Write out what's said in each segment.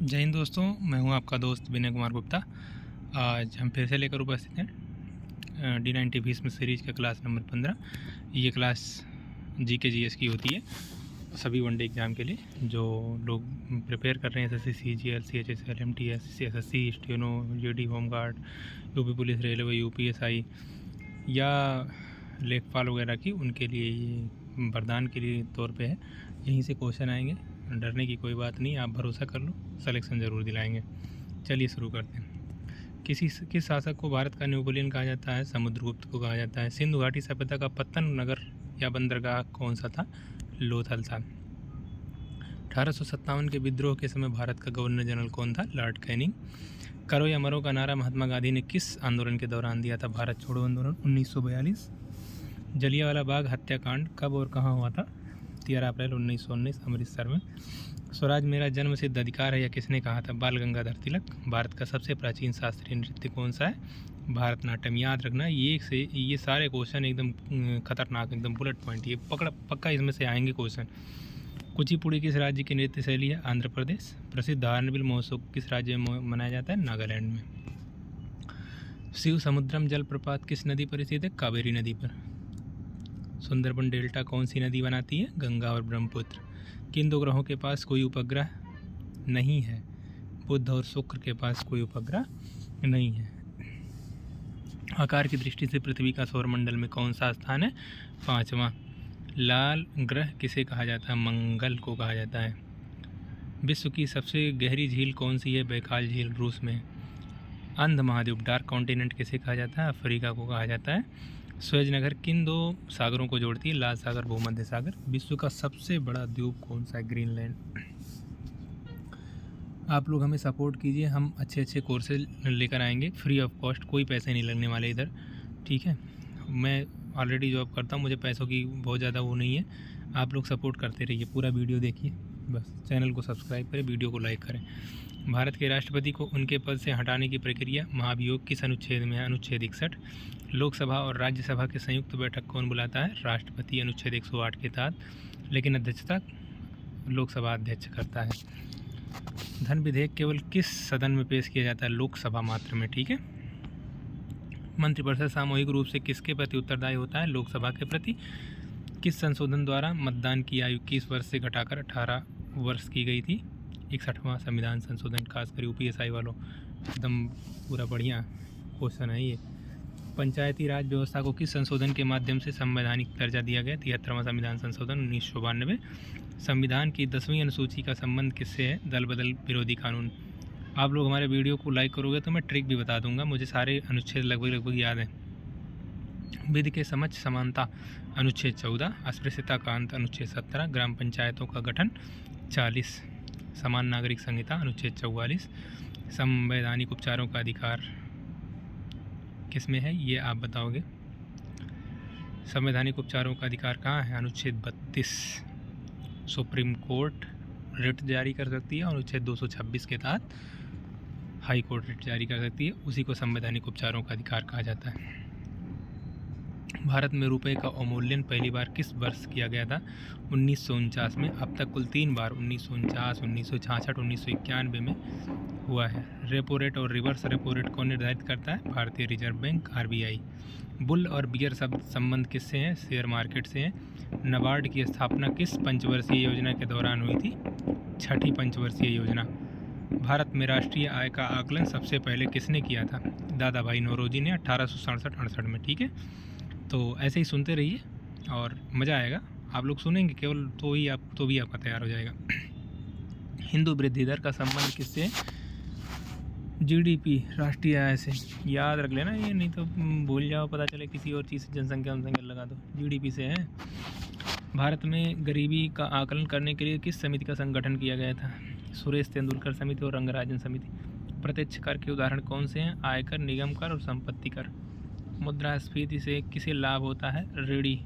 जय हिंद दोस्तों, मैं हूं आपका दोस्त विनय कुमार गुप्ता। आज हम फिर से लेकर उपस्थित हैं D90 भीष्म सीरीज का क्लास नंबर 15। ये क्लास जीके जीएस की होती है सभी वनडे एग्ज़ाम के लिए जो लोग प्रिपेयर कर रहे हैं, SSC CGL CHSL MTS SSC steno JD home guard UP police railway UPSI या लेखपाल वगैरह की, उनके लिए ये वरदान के लिए तौर पे है। यहीं से क्वेश्चन आएंगे, डरने की कोई बात नहीं, आप भरोसा कर लो, सिलेक्शन ज़रूर दिलाएंगे। चलिए शुरू करते हैं। किस शासक को भारत का नेपोलियन कहा जाता है? समुद्रगुप्त को कहा जाता है। सिंधु घाटी सभ्यता का पतन नगर या बंदरगाह कौन सा था? लोथल था। 1857 के विद्रोह के समय भारत का गवर्नर जनरल कौन था? Lord Canning. करो या मरो का नारा महात्मा गांधी ने किस आंदोलन के दौरान दिया था? भारत छोड़ो आंदोलन 1942। जलियांवाला बाग हत्याकांड कब और कहाँ हुआ था? 13 अप्रैल 1919 अमृतसर में। स्वराज मेरा जन्म सिद्ध अधिकार है, यह किसने कहा था? बाल गंगाधर तिलक। भारत का सबसे प्राचीन शास्त्रीय नृत्य कौन सा है? भारतनाट्यम। याद रखना ये सारे क्वेश्चन एकदम खतरनाक, एकदम बुलेट पॉइंट, ये पक्का इसमें से आएंगे क्वेश्चन। कुचिपुड़ी किस राज्य की नृत्य शैली है? आंध्र प्रदेश। प्रसिद्ध हॉर्नबिल महोत्सव किस राज्य में मनाया जाता है? नागालैंड में। शिव समुद्रम जलप्रपात किस नदी पर स्थित है? कावेरी नदी पर। सुंदरबन डेल्टा कौन सी नदी बनाती है? गंगा और ब्रह्मपुत्र। किन दो ग्रहों के पास कोई उपग्रह नहीं है? बुध और शुक्र के पास कोई उपग्रह नहीं है। आकार की दृष्टि से पृथ्वी का सौरमंडल में कौन सा स्थान है? 5वां। लाल ग्रह किसे कहा जाता है? मंगल को कहा जाता है। विश्व की सबसे गहरी झील कौन सी है? बैकाल झील रूस में। अंध महाद्वीप डार्क कॉन्टिनेंट किसे कहा जाता है? अफ्रीका को कहा जाता है। सुएज नहर किन दो सागरों को जोड़ती है? लाल सागर, भूमध्य सागर। विश्व का सबसे बड़ा द्वीप कौन सा है? ग्रीनलैंड। आप लोग हमें सपोर्ट कीजिए, हम अच्छे कोर्सेज लेकर आएंगे फ्री ऑफ कॉस्ट, कोई पैसे नहीं लगने वाले इधर, ठीक है। मैं ऑलरेडी जॉब करता हूँ, मुझे पैसों की बहुत ज़्यादा वो नहीं है। आप लोग सपोर्ट करते रहिए, पूरा वीडियो देखिए, बस चैनल को सब्सक्राइब करें, वीडियो को लाइक करें। भारत के राष्ट्रपति को उनके पद से हटाने की प्रक्रिया महाभियोग किस अनुच्छेद में है? अनुच्छेद 61। लोकसभा और राज्यसभा की संयुक्त बैठक कौन बुलाता है? राष्ट्रपति, अनुच्छेद 108 के तहत, लेकिन अध्यक्षता लोकसभा अध्यक्ष करता है। धन विधेयक केवल किस सदन में पेश किया जाता है? लोकसभा मात्र में, ठीक है। मंत्रिपरिषद सामूहिक रूप से किसके प्रति उत्तरदायी होता है? लोकसभा के प्रति। किस संशोधन द्वारा मतदान की आयु 21 वर्ष से घटाकर 18 वर्ष की गई थी? 61वां संविधान संशोधन। खासकर UPSI वालों, एकदम पूरा बढ़िया क्वेश्चन है ये। पंचायती राज व्यवस्था को किस संशोधन के माध्यम से संवैधानिक दर्जा दिया गया? 73वां संविधान संशोधन 1992। संविधान की 10वीं अनुसूची का संबंध किससे है? दल बदल विरोधी कानून। आप लोग हमारे वीडियो को लाइक करोगे तो मैं ट्रिक भी बता दूंगा, मुझे सारे अनुच्छेद लगभग याद हैं। विधि के समक्ष समानता अनुच्छेद 14। अस्पृश्यता का अंत अनुच्छेद 17। ग्राम पंचायतों का गठन 40। समान नागरिक संहिता अनुच्छेद 44। संवैधानिक उपचारों का अधिकार किसमें है? ये आप बताओगे। संवैधानिक उपचारों का अधिकार कहाँ है? अनुच्छेद 32। सुप्रीम कोर्ट रिट जारी कर सकती है, अनुच्छेद 226 के तहत हाई कोर्ट रिट जारी कर सकती है, उसी को संवैधानिक उपचारों का अधिकार कहा जाता है। भारत में रुपए का अवमूल्यन पहली बार किस वर्ष किया गया था? 1949 में। अब तक कुल 3 बार 1949, 1966, 1991 में हुआ है। रेपो रेट और रिवर्स रेपो रेट कौन निर्धारित करता है? भारतीय रिजर्व बैंक, RBI। बुल और बियर शब्द संबंध किससे हैं? शेयर मार्केट से हैं। नाबार्ड की स्थापना किस पंचवर्षीय योजना के दौरान हुई थी? 6ठी पंचवर्षीय योजना। भारत में राष्ट्रीय आय का आकलन सबसे पहले किसने किया था? दादा भाई नौरोजी ने 1867-68 में, ठीक है। तो ऐसे ही सुनते रहिए और मज़ा आएगा, आप लोग सुनेंगे केवल तो भी आपका तैयार हो जाएगा। हिंदू वृद्धि दर का संबंध किससे? GDP, राष्ट्रीय आय से। याद रख लेना ये, नहीं तो भूल जाओ, पता चले किसी और चीज़ से जनसंख्या लगा दो। GDP से है। भारत में गरीबी का आकलन करने के लिए किस समिति का संगठन किया गया था? सुरेश तेंदुलकर समिति और रंगराजन समिति। प्रत्यक्ष कर के उदाहरण कौन से हैं? आयकर, निगम कर और संपत्ति कर। मुद्रास्फीति से किसे लाभ होता है? ऋणी,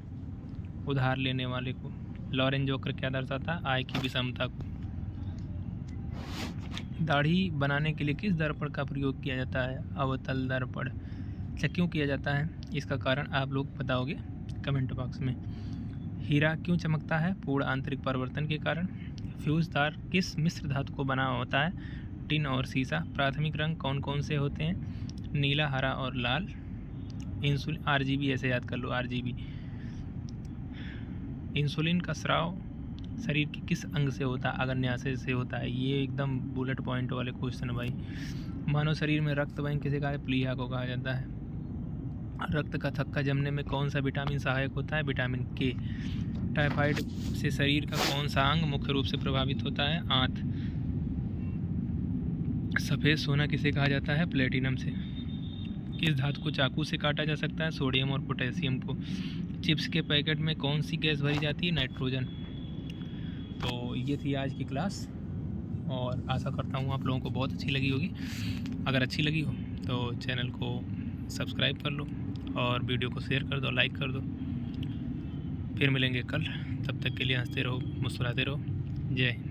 उधार लेने वाले को। लॉरेंज वक्र क्या दर्शाता है? आय की विषमता को। दाढ़ी बनाने के लिए किस दर्पण का प्रयोग किया जाता है? अवतल दर्पण। अच्छा, क्यों किया जाता है? इसका कारण आप लोग बताओगे कमेंट बॉक्स में। हीरा क्यों चमकता है? पूर्ण आंतरिक परिवर्तन के कारण। फ्यूज तार किस मिश्र धातु को बना होता है? टिन और सीसा। प्राथमिक रंग कौन कौन से होते हैं? नीला, हरा और लाल। इंसुलिन, RGB ऐसे याद कर लो, RGB। इंसुलिन का स्राव शरीर के किस अंग से होता है? अग्न्याशय से होता है। ये एकदम बुलेट पॉइंट वाले क्वेश्चन है भाई। मानव शरीर में रक्त बैंक किसे कहा है? प्लीहा को कहा जाता है। रक्त का थक्का जमने में कौन सा विटामिन सहायक होता है? विटामिन के। टाइफाइड से शरीर का कौन सा अंग मुख्य रूप से प्रभावित होता है? आंत। सफ़ेद सोना किसे कहा जाता है? प्लेटिनम से। किस धातु को चाकू से काटा जा सकता है? सोडियम और पोटेशियम को। चिप्स के पैकेट में कौन सी गैस भरी जाती है? नाइट्रोजन। तो ये थी आज की क्लास और आशा करता हूँ आप लोगों को बहुत अच्छी लगी होगी। अगर अच्छी लगी हो तो चैनल को सब्सक्राइब कर लो और वीडियो को शेयर कर दो, लाइक कर दो। फिर मिलेंगे कल, तब तक के लिए हंसते रहो, मुस्कुराते रहो। जय हिंद।